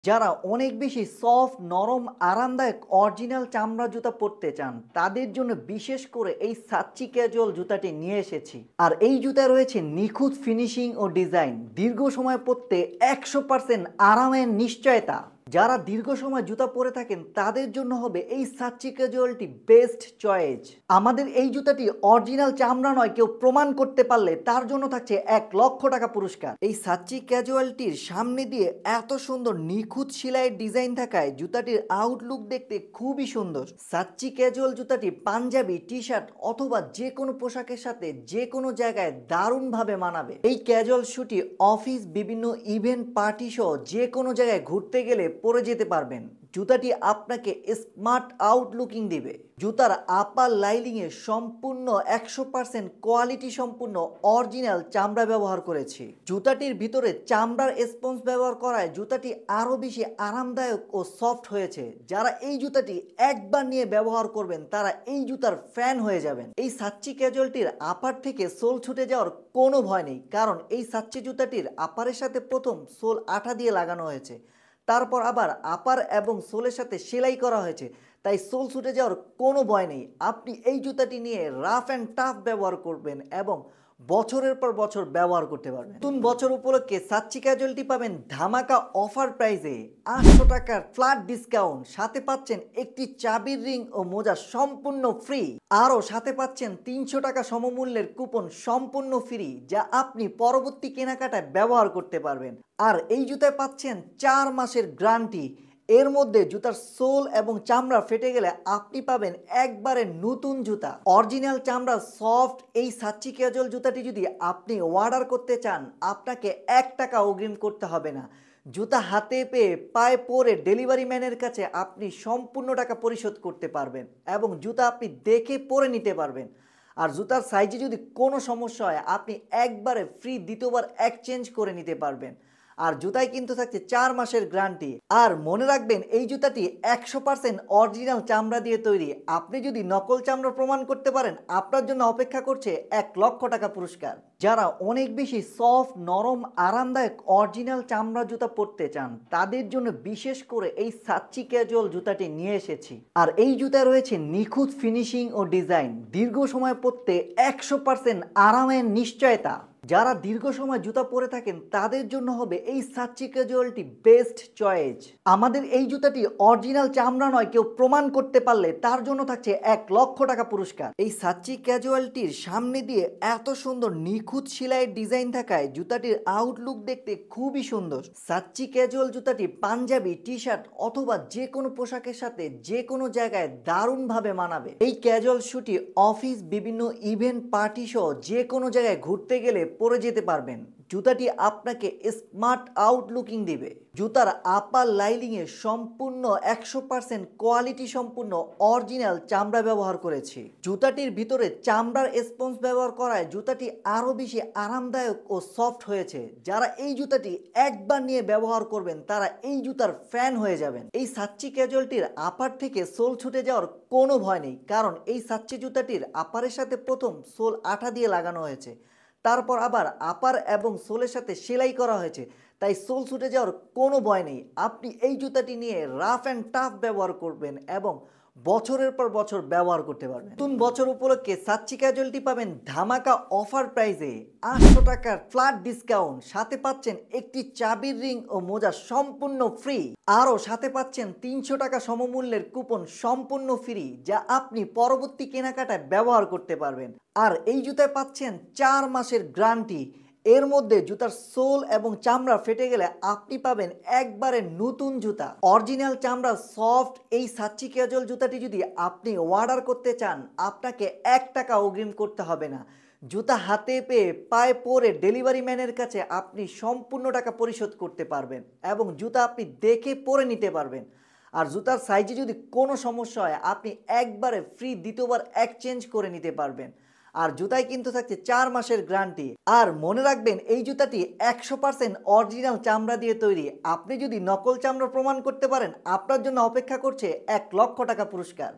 যারা অনেক বেশি সফট, নরম, আরামদায়ক অরিজিনাল চামড়া জুতা পরতে চান, তাদের জন্য বিশেষ করে এই সাচ্চি ক্যাজুয়াল জুতাটি নিয়ে এসেছি। আর এই জুতায় রয়েছে নিখুঁত ফিনিশিং ও ডিজাইন, দীর্ঘ সময় পরতে 100% আরামের নিশ্চয়তা। যারা দীর্ঘ সময় জুতা পরে থাকেন তাদের জন্য হবে এই সাচ্চি ক্যাজুয়ালটি বেস্ট চয়েস। আমাদের এই জুতাটি অরিজিনাল চামড়া নয়, কেউ প্রমাণ করতে পারলে তার জন্য থাকছে 1,00,000 টাকা পুরস্কার। এই সাচ্চি ক্যাজুয়ালটির সামনে দিয়ে এত সুন্দর নিখুঁত সেলাইয়ের ডিজাইন থাকায় জুতাটির আউটলুক দেখতে খুবই সুন্দর। সাচ্চি ক্যাজুয়াল জুতাটি পাঞ্জাবি, টি শার্ট অথবা যে কোনো পোশাকের সাথে যে কোনো জায়গায় দারুণভাবে মানাবে। এই ক্যাজুয়াল শুটি অফিস, বিভিন্ন ইভেন্ট, পার্টি সহ যে কোনো জায়গায় ঘুরতে গেলে পরে যেতে পারবেন। জুতাটি আপনাকে স্মার্ট আউটলুকিং দিবে। জুতার আপার লাইনিংয়ে সম্পূর্ণ 100% কোয়ালিটি সম্পূর্ণ অরিজিনাল চামড়া ব্যবহার করেছি। জুতাটির ভিতরে চামড়ার স্পঞ্জ ব্যবহার করায় জুতাটি আরও বেশি আরামদায়ক ও সফট হয়েছে। যারা এই জুতাটি একবার নিয়ে ব্যবহার করবেন তারা এই জুতার ফ্যান হয়ে যাবেন। এই সাচ্চি ক্যাজুয়ালটির আপার থেকে সোল ছুটে যাওয়ার কোনো ভয় নেই, কারণ এই সাচ্চি জুতাটির আপারের সাথে প্রথম সোল আঠা দিয়ে লাগানো হয়েছে, তারপর আবার আপার এবং সোলের সাথে সেলাই করা হয়েছে, তাই সোল ছুটে যাওয়ার কোনো ভয় নেই। আপনি এই জুতাটি নিয়ে রাফ অ্যান্ড টাফ ব্যবহার করবেন এবং বছরের পর বছর ব্যবহার করতে পারবেন। নতুন বছর উপলক্ষে সাচ্চি ক্যাজুয়ালটি পাবেন ধামাকা অফার প্রাইজে 800 টাকার ফ্ল্যাট ডিসকাউন্ট, সাথে পাচ্ছেন একটি চাবির রিং ও মোজা সম্পূর্ণ ফ্রি। আরও সাথে পাচ্ছেন 300 টাকা সমমূল্যের কুপন সম্পূর্ণ ফ্রি, যা আপনি পরবর্তী কেনাকাটায় ব্যবহার করতে পারবেন। আর এই জুতায় পাচ্ছেন 4 মাসের গ্যারান্টি। এর মধ্যে জুতার সোল এবং চামড়া ফেটে গেলে আপনি পাবেন একবারে নতুন জুতা। অরিজিনাল চামড়া সফট এই সাচ্চি ক্যাজুয়াল জুতাটি যদি আপনি অর্ডার করতে চান, আপনাকে 1 টাকা অগ্রিম করতে হবে না। জুতা হাতে পেয়ে পায়ে পরে ডেলিভারি ম্যানের কাছে আপনি সম্পূর্ণ টাকা পরিশোধ করতে পারবেন এবং জুতা আপনি দেখে পরে নিতে পারবেন। আর জুতার সাইজে যদি কোনো সমস্যা হয়, আপনি একবারে ফ্রি দ্বিতীয়বার এক্সচেঞ্জ করে নিতে পারবেন। আর জুতায় কিন্তু থাকছে 4 মাসের গ্যারান্টি। আর মনে রাখবেন, এই জুতাটি 100% অরিজিনাল চামড়া দিয়ে তৈরি। আপনি যদি নকল চামড়া প্রমাণ করতে পারেন, আপনার জন্য অপেক্ষা করছে 1,00,000 টাকা পুরস্কার। যারা অনেক বেশি সফট, নরম, আরামদায়ক অরিজিনাল চামড়া জুতা পরতে চান, তাদের জন্য বিশেষ করে এই সাচ্চি ক্যাজুয়াল জুতাটি নিয়ে এসেছি। আর এই জুতায় রয়েছে নিখুঁত ফিনিশিং ও ডিজাইন, দীর্ঘ সময় পরতে 100% আরামের নিশ্চয়তা। যারা দীর্ঘ সময় জুতা পরে থাকেন তাদের জন্য হবে এই সাচ্চি ক্যাজুয়ালটি বেস্ট চয়েস। আমাদের এই জুতাটি অরিজিনাল চামড়া নয়, কেউ প্রমাণ করতে পারলে তার জন্য থাকছে 1,00,000 টাকা পুরস্কার। এই সাচ্চি ক্যাজুয়ালটির সামনে দিয়ে এত সুন্দর নিখুঁত সেলাইয়ের ডিজাইন থাকায় জুতাটির আউটলুক দেখতে খুবই সুন্দর। সাচ্চি ক্যাজুয়াল জুতাটি পাঞ্জাবি, টি শার্ট অথবা যে কোনো পোশাকের সাথে যে কোনো জায়গায় দারুণভাবে মানাবে। এই ক্যাজুয়াল শুটি অফিস, বিভিন্ন ইভেন্ট, পার্টি সহ যে কোনো জায়গায় ঘুরতে গেলে পরে যেতে পারবেন। জুতাটি আপনাকে স্মার্ট আউটলুকিং দিবে। জুতার আপার লাইনিংয়ে সম্পূর্ণ 100% কোয়ালিটি সম্পূর্ণ অরিজিনাল চামড়া ব্যবহার করেছি। জুতাটির ভিতরে চামড়ার স্পঞ্জ ব্যবহার করায় জুতাটি আরও বেশি আরামদায়ক ও সফট হয়েছে। যারা এই জুতাটি একবার নিয়ে ব্যবহার করবেন তারা এই জুতার ফ্যান হয়ে যাবেন। এই সাচ্চি ক্যাজুয়ালটির আপার থেকে সোল ছুটে যাওয়ার কোনো ভয় নেই, কারণ এই সাচ্চি জুতাটির আপারের সাথে প্রথম সোল আঠা দিয়ে লাগানো হয়েছে, তারপর আবার আপার এবং সোলের সাথে সেলাই করা হয়েছে, তাই সোল ছুটে যাওয়ার কোনো ভয় নেই। আপনি এই জুতাটি নিয়ে রাফ অ্যান্ড টাফ ব্যবহার করবেন এবং বছরের পর বছর ব্যবহার করতে পারবেন। নতুন বছর উপলক্ষে সাচ্চি ক্যাজুয়ালটি পাবেন ধামাকা অফার প্রাইজে 800 টাকার ফ্ল্যাট ডিসকাউন্ট, সাথে পাচ্ছেন একটি চাবির রিং ও মোজা সম্পূর্ণ ফ্রি। আরও সাথে পাচ্ছেন 300 টাকা সমমূল্যের কুপন সম্পূর্ণ ফ্রি, যা আপনি পরবর্তী কেনাকাটায় ব্যবহার করতে পারবেন। আর এই জুতায় পাচ্ছেন 4 মাসের গ্যারান্টি। এর মধ্যে জুতার সোল এবং চামড়া ফেটে গেলে আপনি পাবেন একবারে নতুন জুতা। অরিজিনাল চামড়া সফট এই সাচ্চি ক্যাজুয়াল জুতাটি যদি আপনি অর্ডার করতে চান, আপনাকে 1 টাকা অগ্রিম করতে হবে না। জুতা হাতে পেয়ে পায়ে পরে ডেলিভারি ম্যানের কাছে আপনি সম্পূর্ণ টাকা পরিশোধ করতে পারবেন এবং জুতা আপনি দেখে পরে নিতে পারবেন। আর জুতার সাইজে যদি কোনো সমস্যা হয়, আপনি একবারে ফ্রি দ্বিতীয়বার এক্সচেঞ্জ করে নিতে পারবেন। আর জুতায় কিন্তু থাকছে 4 মাসের গ্যারান্টি। আর মনে রাখবেন, এই জুতাটি 100% অরিজিনাল চামড়া দিয়ে তৈরি। আপনি যদি নকল চামড়া প্রমাণ করতে পারেন, আপনার জন্য অপেক্ষা করছে 1,00,000 টাকা পুরস্কার।